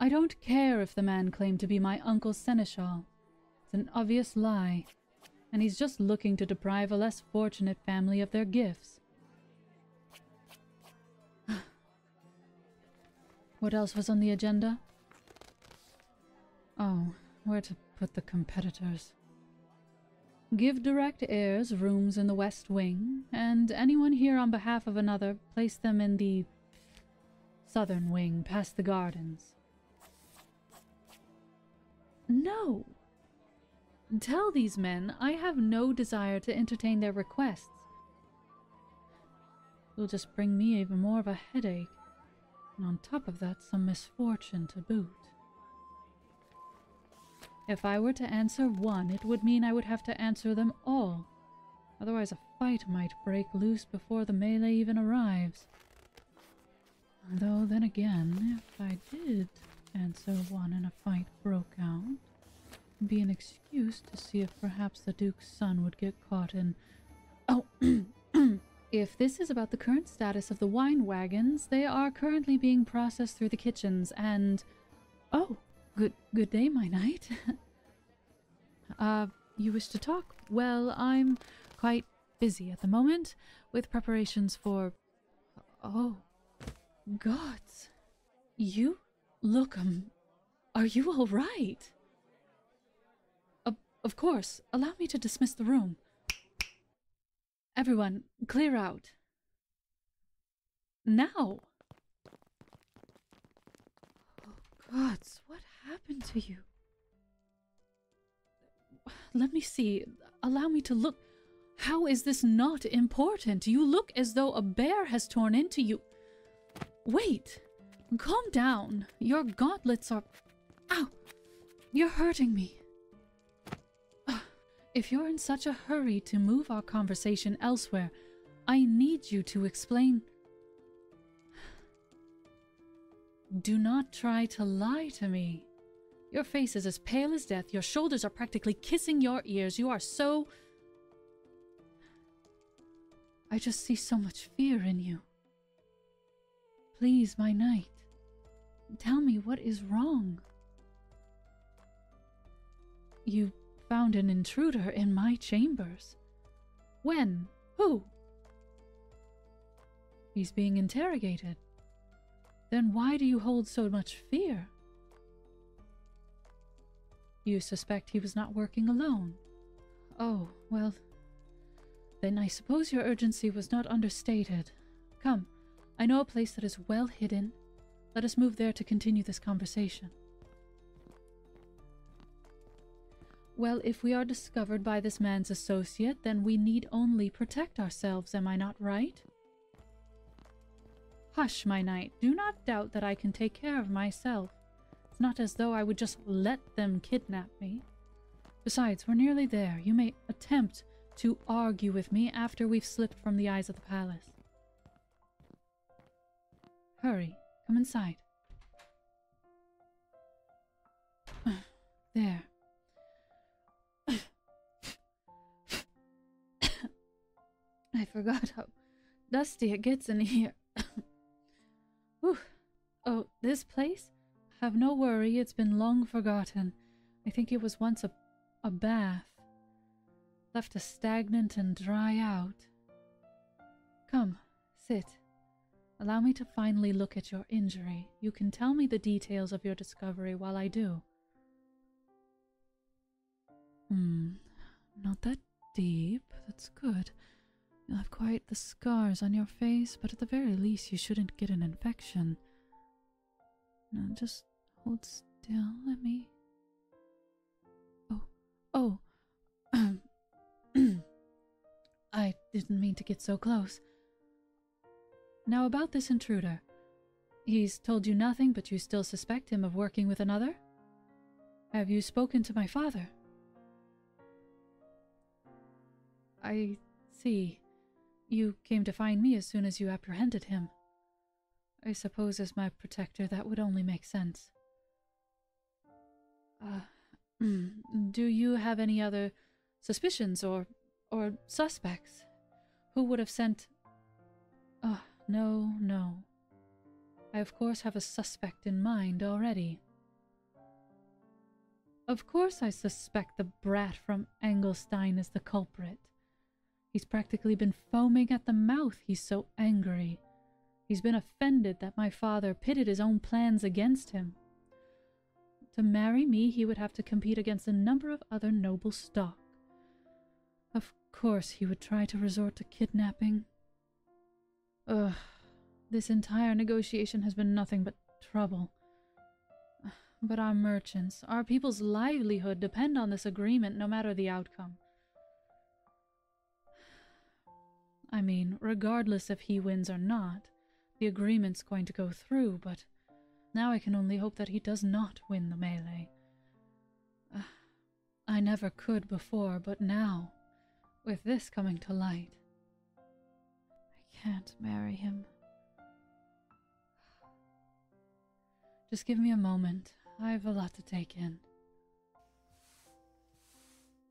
I don't care if the man claimed to be my uncle's seneschal. It's an obvious lie, and he's just looking to deprive a less fortunate family of their gifts. What else was on the agenda? Oh, where to put the competitors. Give direct heirs rooms in the West Wing, and anyone here on behalf of another, place them in the Southern Wing, past the gardens. No! Tell these men I have no desire to entertain their requests. It'll just bring me even more of a headache, and on top of that, some misfortune to boot. If I were to answer one, it would mean I would have to answer them all. Otherwise a fight might break loose before the melee even arrives. Though then again, if I did answer one and a fight broke out, it'd be an excuse to see if perhaps the Duke's son would get caught in... Oh, if this is about the current status of the wine wagons, they are currently being processed through the kitchens and... Oh! Good day, my knight. You wish to talk? Well, I'm quite busy at the moment with preparations for... Oh, gods. You look, are you all right? Of course. Allow me to dismiss the room. Everyone, clear out. Now! Gods, what happened to you? Let me see. Allow me to look. How is this not important? You look as though a bear has torn into you. Wait. Calm down. Your gauntlets are... Ow! You're hurting me. If you're in such a hurry to move our conversation elsewhere, I need you to explain... Do not try to lie to me. Your face is as pale as death. Your shoulders are practically kissing your ears. You are so... I just see so much fear in you. Please, my knight, tell me what is wrong. You found an intruder in my chambers. When? Who? He's being interrogated. Then why do you hold so much fear? You suspect he was not working alone. Oh, well, then I suppose your urgency was not understated. Come, I know a place that is well hidden. Let us move there to continue this conversation. Well, if we are discovered by this man's associate, then we need only protect ourselves, am I not right? Hush, my knight. Do not doubt that I can take care of myself. It's not as though I would just let them kidnap me. Besides, we're nearly there. You may attempt to argue with me after we've slipped from the eyes of the palace. Hurry, come inside. There. I forgot how dusty it gets in here. Whew. Oh, this place? Have no worry, it's been long forgotten. I think it was once a bath. Left us stagnant and dry out. Come, sit. Allow me to finally look at your injury. You can tell me the details of your discovery while I do. Not that deep. That's good. You'll have quite the scars on your face, but at the very least you shouldn't get an infection. Now just hold still, let me... Oh. I didn't mean to get so close. Now about this intruder. He's told you nothing, but you still suspect him of working with another? Have you spoken to my father? I see. You came to find me as soon as you apprehended him. I suppose as my protector that would only make sense. Do you have any other suspicions or suspects? Who would have sent... No. I of course have a suspect in mind already. Of course I suspect the brat from Engelstein is the culprit. He's practically been foaming at the mouth, he's so angry. He's been offended that my father pitted his own plans against him. To marry me, he would have to compete against a number of other noble stock. Of course he would try to resort to kidnapping. Ugh, this entire negotiation has been nothing but trouble. But our merchants, our people's livelihood depend on this agreement no matter the outcome. I mean, regardless if he wins or not, the agreement's going to go through, but now I can only hope that he does not win the melee. I never could before, but now, with this coming to light, I can't marry him. Just give me a moment. I've a lot to take in.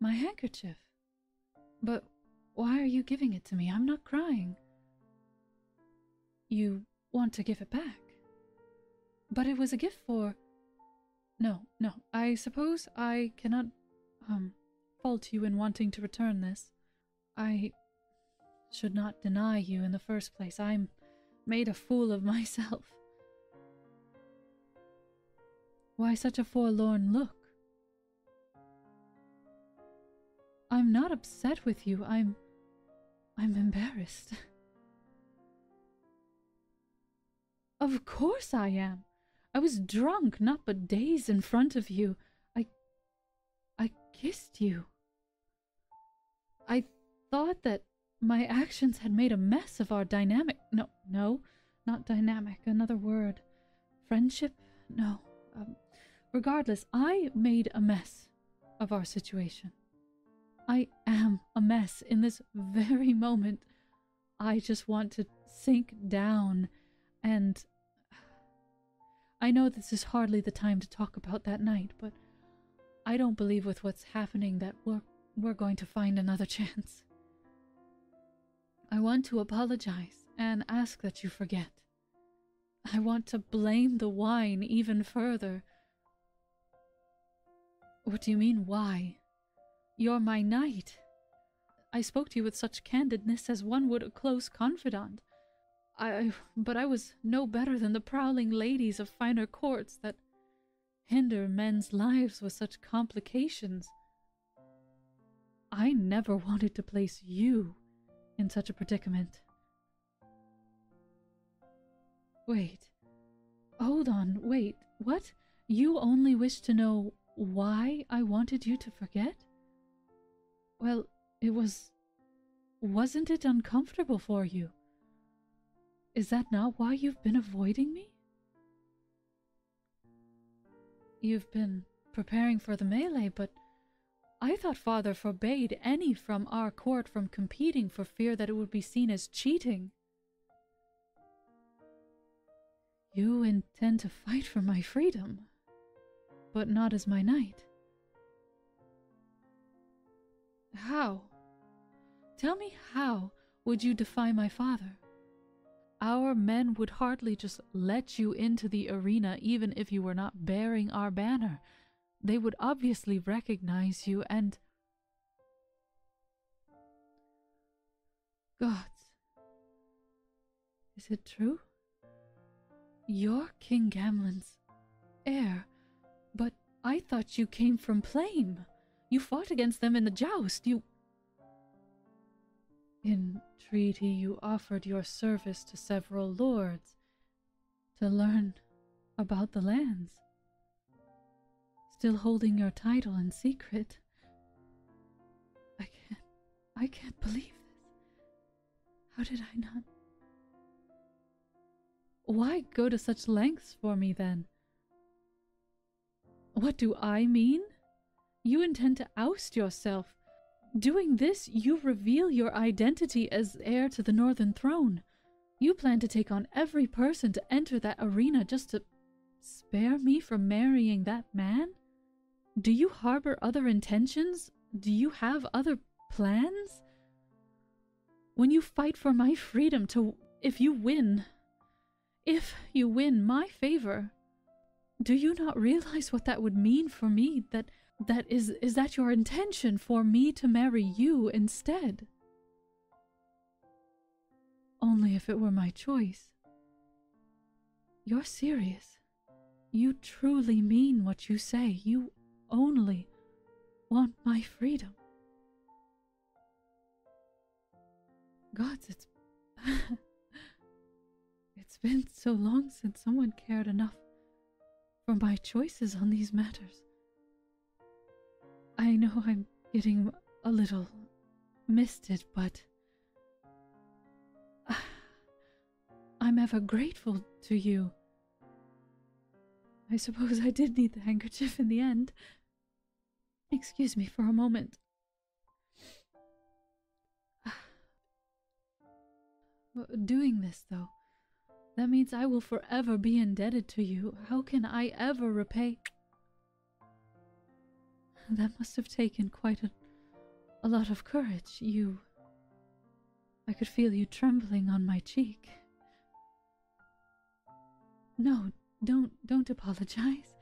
My handkerchief. But why are you giving it to me? I'm not crying. You want to give it back? But it was a gift for... No. I suppose I cannot, fault you in wanting to return this. I should not deny you in the first place. I'm made a fool of myself. Why such a forlorn look? I'm not upset with you. I'm embarrassed. Of course I am. I was drunk, not but days in front of you. I kissed you. I thought that my actions had made a mess of our dynamic... No, not dynamic, another word. Friendship? No. Regardless, I made a mess of our situation. I am a mess in this very moment. I just want to sink down, and I know this is hardly the time to talk about that night, but I don't believe with what's happening that we're going to find another chance. I want to apologize and ask that you forget. I want to blame the wine even further. What do you mean, why? You're my knight. I spoke to you with such candidness as one would a close confidant. But I was no better than the prowling ladies of finer courts that hinder men's lives with such complications. I never wanted to place you in such a predicament. Wait. Hold on, wait. What? You only wish to know why I wanted you to forget? Well, wasn't it uncomfortable for you? Is that not why you've been avoiding me? You've been preparing for the melee, but I thought Father forbade any from our court from competing for fear that it would be seen as cheating. You intend to fight for my freedom, but not as my knight. How? Tell me, how would you defy my father? Our men would hardly just let you into the arena even if you were not bearing our banner. They would obviously recognize you and... Gods. Is it true? You're King Gamlen's heir, but I thought you came from Plame. You fought against them in the joust. In treaty, you offered your service to several lords to learn about the lands, still holding your title in secret. I can't believe this. How did I not? Why go to such lengths for me then? What do I mean? You intend to oust yourself. Doing this, you reveal your identity as heir to the Northern Throne. You plan to take on every person to enter that arena just to spare me from marrying that man? Do you harbor other intentions? Do you have other plans? When you fight for my freedom if you win my favor, do you not realize what that would mean for me? That Is that your intention, for me to marry you instead? Only if it were my choice. You're serious. You truly mean what you say. You only want my freedom. Gods, it's been so long since someone cared enough for my choices on these matters. I know I'm getting a little misted, but I'm ever grateful to you. I suppose I did need the handkerchief in the end. Excuse me for a moment. Doing this, though, that means I will forever be indebted to you. How can I ever repay? That must have taken quite a lot of courage. I could feel you trembling on my cheek. No, don't apologize.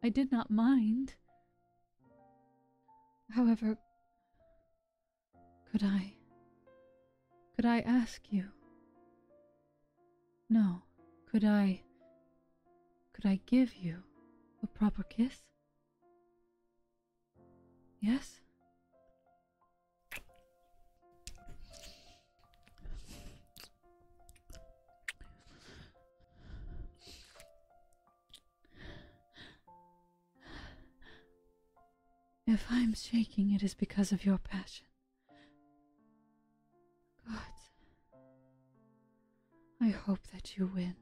I did not mind. However, could I ask you? No, could I give you a proper kiss? Yes? If I'm shaking, it is because of your passion. God, I hope that you win.